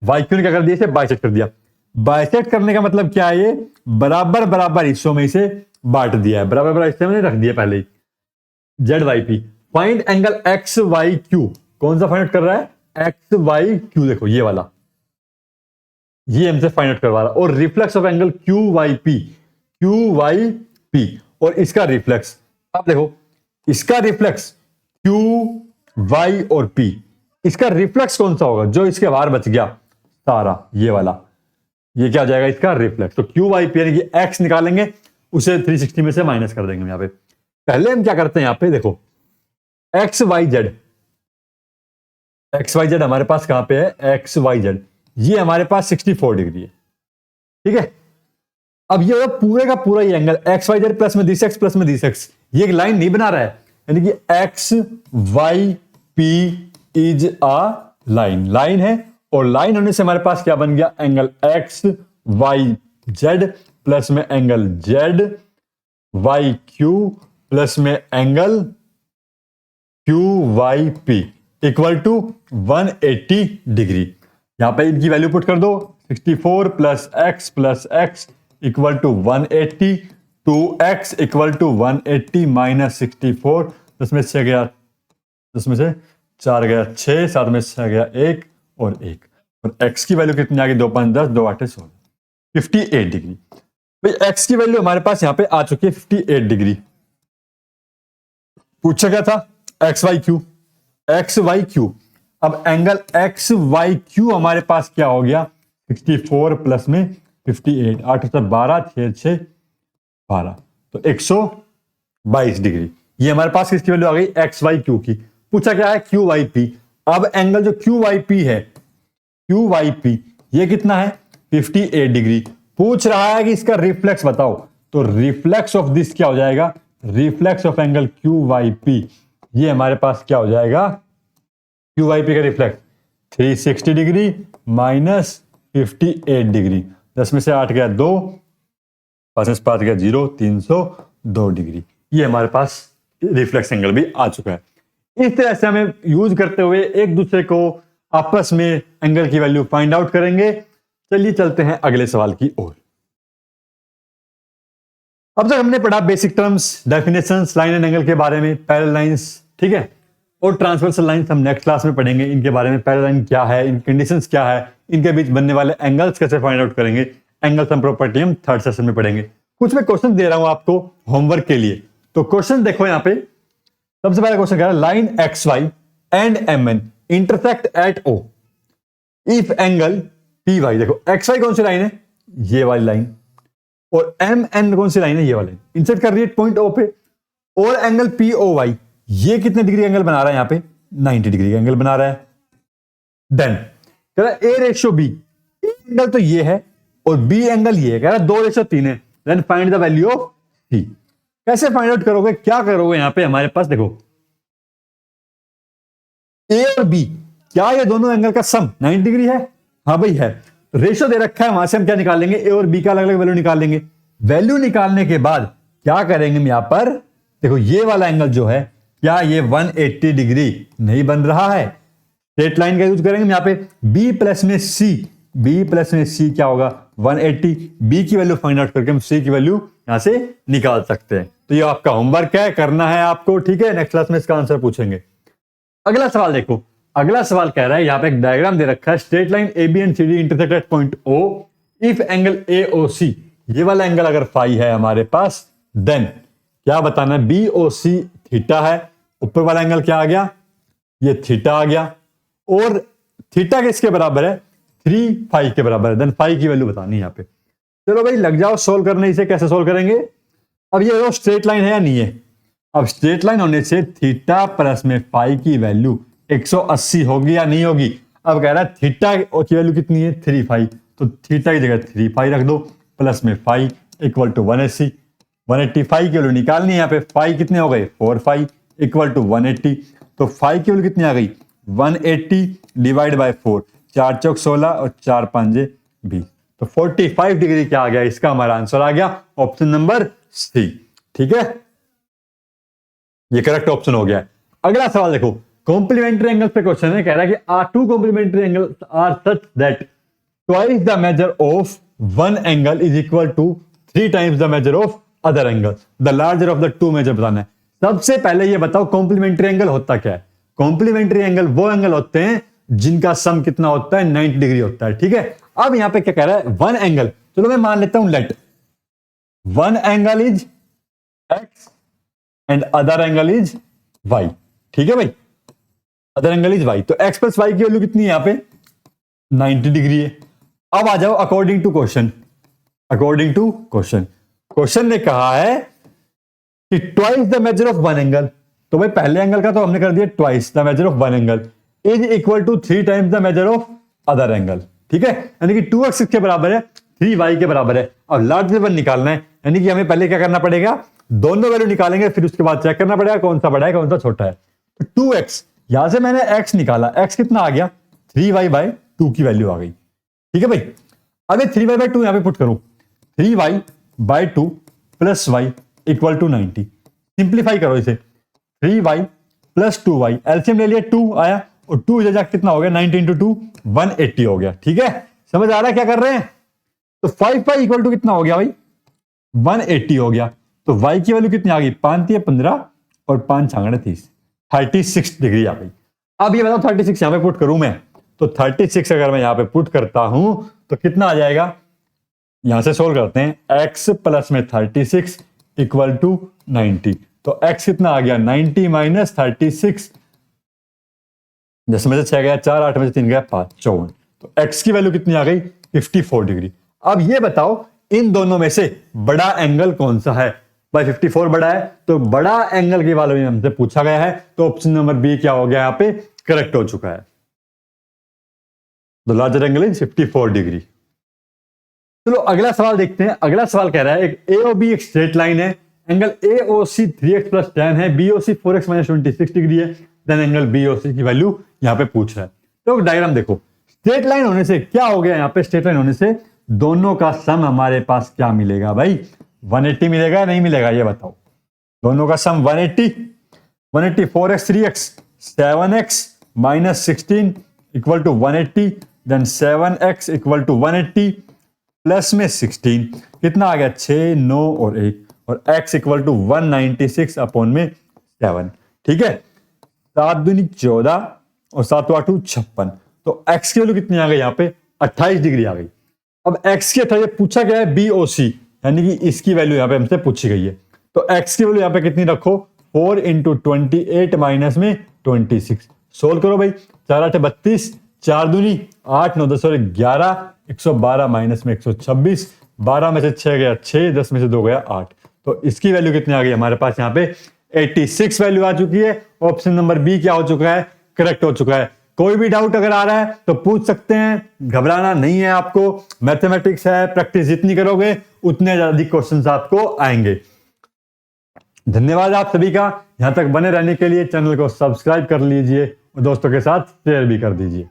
S1: वाई क्यू ने क्या कर दिया इसे बाइसेक्ट कर दिया। बाइसेक्ट करने का मतलब क्या है ये बराबर बराबर हिस्सों में इसे बांट दिया है। बराबर बराबर हिस्से में रख दिया पहले ही Z Y P. Find angle X Y Q. कौन सा फाइंड आउट कर रहा है एक्स वाई क्यू। देखो ये वाला ये हमसे फाइंड आउट करवा रहा और reflex of angle Q Y P और इसका रिफ्लेक्स। अब देखो इसका रिफ्लेक्स क्यू वाई और पी इसका रिफ्लेक्स कौन सा होगा जो इसके बाहर बच गया सारा ये वाला ये क्या हो जाएगा इसका रिफ्लेक्स। तो क्यू वाई पी यानी कि एक्स निकालेंगे उसे 360 में से माइनस कर देंगे। यहां पे पहले हम क्या करते हैं यहां पे देखो एक्स वाई जेड हमारे पास कहां पे है एक्स वाई जेड। ये हमारे पास 64 डिग्री है ठीक है। अब ये पूरे का पूरा ये angle X Y Z plus में दिस एक्स प्लस में दिस एक्स ये एक लाइन नहीं बना रहा है यानी कि X Y P is a line है। और लाइन होने से हमारे पास क्या बन गया angle X Y Z plus में angle Z Y Q plus में angle Q Y P equal to 180 degree. यहां पे इनकी वैल्यू पुट कर दो 64 plus X equal to 180 2x equal to 180 minus 64 10 में से गया 10 में से 4 गया 6 7 में से गया 1 और 1 और x की वैल्यू कितनी आ गई 2 5 10 2 8 16 58 डिग्री। भाई x की वैल्यू हमारे पास यहां पे आ चुकी है 58 डिग्री। पूछा क्या था एक्स वाई क्यू। अब एंगल एक्स वाई क्यू हमारे पास क्या हो गया 64 प्लस में 58 8 12 6 6 12 तो 122 डिग्री। ये हमारे पास किसकी वैल्यू आ गई एक्स वाई क्यू की। पूछा क्या है क्यू वाई पी। अब एंगल जो क्यू वाई पी है ये कितना है 58 डिग्री। पूछ रहा है कि इसका रिफ्लेक्स बताओ, तो रिफ्लेक्स ऑफ दिस क्या हो जाएगा, reflex of angle Q Y P, ये हमारे पास क्या हो जाएगा, क्यू वाई पी का रिफ्लेक्स 360 डिग्री माइनस 58 डिग्री, 10 में से 8 गया 2, 5 में से 5 गया 0, 302 डिग्री, ये हमारे पास रिफ्लेक्स एंगल भी आ चुका है। इस तरह से हमें यूज करते हुए एक दूसरे को आपस में एंगल की वैल्यू फाइंड आउट करेंगे। चलिए चलते हैं अगले सवाल की ओर। अब तक हमने पढ़ा basic terms, definitions, line and angle के बारे में, पैरेलल लाइंस, ठीक है, और ट्रांसवर्सल लाइंस हम नेक्स्ट क्लास में पढ़ेंगे, इनके बारे में, पैरेलल लाइन क्या है, इनकी कंडीशंस क्या है, इनके बीच बनने वाले एंगल्स कैसे फाइंड आउट करेंगे, एंगल सम प्रॉपर्टी हम थर्ड सेशन में पढ़ेंगे। कुछ मैं क्वेश्चन दे रहा हूं आपको होमवर्क के लिए, तो क्वेश्चन देखो यहां पे। सबसे पहला क्वेश्चन कह रहा है line X Y and M N intersect at O if angle P Y. देखो एक्स वाई कौन सी लाइन है, ये वाली लाइन, और एम एन कौन सी लाइन है, ये वाली, इंसर्ट कर रही है पॉइंट ओ पे, और एंगल पी ओ वाई ये कितने डिग्री एंगल बना रहा है, यहां पे 90 डिग्री का एंगल बना रहा है। देन कह रहा है ए रेशियो बी, एंगल तो ये है और बी एंगल ये है, कह रहा है 2:3 है। Then find the value of C. कैसे फाइंड आउट करोगे, क्या करोगे, यहां पे हमारे पास देखो ए और बी, क्या ये दोनों एंगल का सम 90 डिग्री है, हाँ भाई है, तो रेशियो दे रखा है, वहां से हम क्या निकाल लेंगे, ए और बी का अलग अलग वैल्यू निकाल लेंगे। वैल्यू निकालने के बाद क्या करेंगे हम यहां पर, देखो ये वाला एंगल जो है, क्या ये 180 डिग्री नहीं बन रहा है, स्ट्रेट लाइन का यूज करेंगे हम यहां पे, बी प्लस में सी, बी प्लस में सी क्या होगा 180, बी की वैल्यू फाइंड आउट करके हम सी की वैल्यू यहां से निकाल सकते हैं। तो ये आपका होमवर्क है, करना है आपको, ठीक है, नेक्स्ट क्लास में इसका आंसर पूछेंगे। अगला सवाल देखो, अगला सवाल कह रहा है, यहां पे एक डायग्राम दे रखा है, straight line A B and C D intersect at point O if angle A O C, ये वाला एंगल अगर फाई है हमारे पास, देन क्या बताना है, बी ओ सी थीटा है, ऊपर वाला एंगल क्या आ गया, ये थीटा आ गया, और थीटा किसके बराबर है, 3 फाई के बराबर है। देन फाई की वैल्यू बतानी है यहां पे। चलो भाई लग जाओ सोल्व करने, इसे कैसे सोल्व करेंगे। अब ये स्ट्रेट लाइन है या नहीं है, अब स्ट्रेट लाइन होने से थीटा प्लस में फाई की वैल्यू 180 होगी या नहीं होगी। अब कह रहा है थीटा की वैल्यू कितनी है 3 फाई, तो थीटा की जगह 3 फाई रख दो, प्लस में फाई इक्वल टू 180, 180 फाई की वैल्यू निकालनी है, यहाँ पे फाई कितने हो गए 4 फाई इक्वल टू 180, तो फाई की वैल्यू कितनी आ गई 180 डिवाइड बाय 4, 4 चौक 16 और 4 5 20, तो 45 डिग्री क्या आ गया, इसका हमारा आंसर आ गया ऑप्शन नंबर सी। ठीक है, ये करेक्ट ऑप्शन हो गया। अगला सवाल देखो, कॉम्प्लीमेंट्री एंगल पे क्वेश्चन है, कह रहा है कि are two complementary angle are such that twice the measure of one angle is equal to 3 times the measure of other angle, the larger of the two measure बताना है। सबसे पहले ये बताओ कॉम्प्लीमेंट्री एंगल होता क्या है। कॉम्प्लीमेंट्री एंगल वो एंगल होते हैं जिनका सम कितना होता है 90 डिग्री होता है। ठीक है, अब यहां पे क्या कह रहा है वन एंगल, चलो मैं मान लेता हूं let one angle is X and other angle is Y. ठीक है भाई, अदर एंगल इज वाई, तो एक्स प्लस वाई की वैल्यू कितनी है यहां पे 90 डिग्री है। अब आ जाओ according to question, according to question, question ने कहा है कि twice the measure of one angle, तो भाई पहले एंगल का तो हमने कर दिया twice the measure of one angle is equal to 3 times the measure of other angle. ठीक है, यानी कि 2x के बराबर है 3y के बराबर है। अब लार्जर वन निकालना है, यानी कि हमें पहले क्या करना पड़ेगा, दोनों वैल्यू निकालेंगे, फिर उसके बाद चेक करना पड़ेगा कौन सा बड़ा है कौन सा छोटा है। तो 2x, यहां से मैंने x निकाला, x कितना आ गया 3y बाय 2 की वैल्यू आ गई। ठीक है भाई, अब 3y बाय 2 यहां पे पुट करूं, 3y by 2 plus Y equal to 90, simplify करो इसे, 3y प्लस 2y, एलसीएम ले लिया 2 आया और 2 इधर जाके कितना हो गया 90 इंटू 2 180 हो गया। ठीक है, समझ आ रहा है क्या कर रहे हैं। तो 5y इक्वल टू कितना हो गया भाई 180 हो गया, तो y की वैल्यू कितनी आ गई 5 15 और 5 30, 36 डिग्री आ गई। अब ये बताओ 36 यहां पे पुट करूं मैं, तो 36 अगर मैं यहां पे पुट करता हूं तो कितना आ जाएगा, यहां से सोल्व करते हैं, x प्लस में 36 इक्वल टू 90, तो x कितना आ गया 90 माइनस 36, 10 में से 6 गया 4, 8 में से 3 गया 5, 54, तो x की वैल्यू कितनी आ गई 54 डिग्री। अब ये बताओ इन दोनों में से बड़ा एंगल कौन सा है, भाई 54 बड़ा है, तो बड़ा एंगल के बारे में हमसे पूछा गया है, तो ऑप्शन नंबर बी क्या हो गया, यहां पे करेक्ट हो चुका है, the larger angle is 54 degree. चलो अगला सवाल देखते हैं। अगला सवाल कह रहा है एक AOB एक स्ट्रेट लाइन है, एंगल AOC 3x प्लस 10 है, BOC 4x माइनस 26 डिग्री है, देन एंगल BOC की वैल्यू यहाँ पे पूछ रहा है। तो डायग्राम देखो, स्ट्रेट लाइन होने से क्या हो गया, यहाँ पे स्ट्रेट लाइन होने से दोनों का सम हमारे पास क्या मिलेगा भाई, 180 मिलेगा नहीं मिलेगा ये बताओ। दोनों का sum 180 4x 3x 7x minus 16 equal to 180, then 7x equal to 180 plus में 16 कितना आ गया 6 9 और 1 और x इक्वल टू 196 अपॉन में 7। ठीक है, 7 दूनी 14 और 7 8 56, तो x की वैल्यू कितनी आ गई यहाँ पे 28 डिग्री आ गई। अब x की 28 पूछा गया है BOC, यानी कि इसकी वैल्यू यहाँ पे हमसे पूछी गई है, तो x की वैल्यू यहाँ पे कितनी रखो 4 इंटू 28 माइनस में 26। सोल्व करो भाई, 4 8 32, 4 दूनी 8 9 10 और 11, 112 माइनस में 126, 12 में से 6 गया 6, 10 में से 2 गया 8, तो इसकी वैल्यू कितनी आ गई हमारे पास यहाँ पे 86 वैल्यू आ चुकी है। ऑप्शन नंबर बी क्या हो चुका है, करेक्ट हो चुका है। कोई भी डाउट अगर आ रहा है तो पूछ सकते हैं, घबराना नहीं है आपको, मैथमेटिक्स है, प्रैक्टिस जितनी करोगे उतने ज्यादा क्वेश्चंस आपको आएंगे। धन्यवाद आप सभी का, यहां तक बने रहने के लिए। चैनल को सब्सक्राइब कर लीजिए और दोस्तों के साथ शेयर भी कर दीजिए।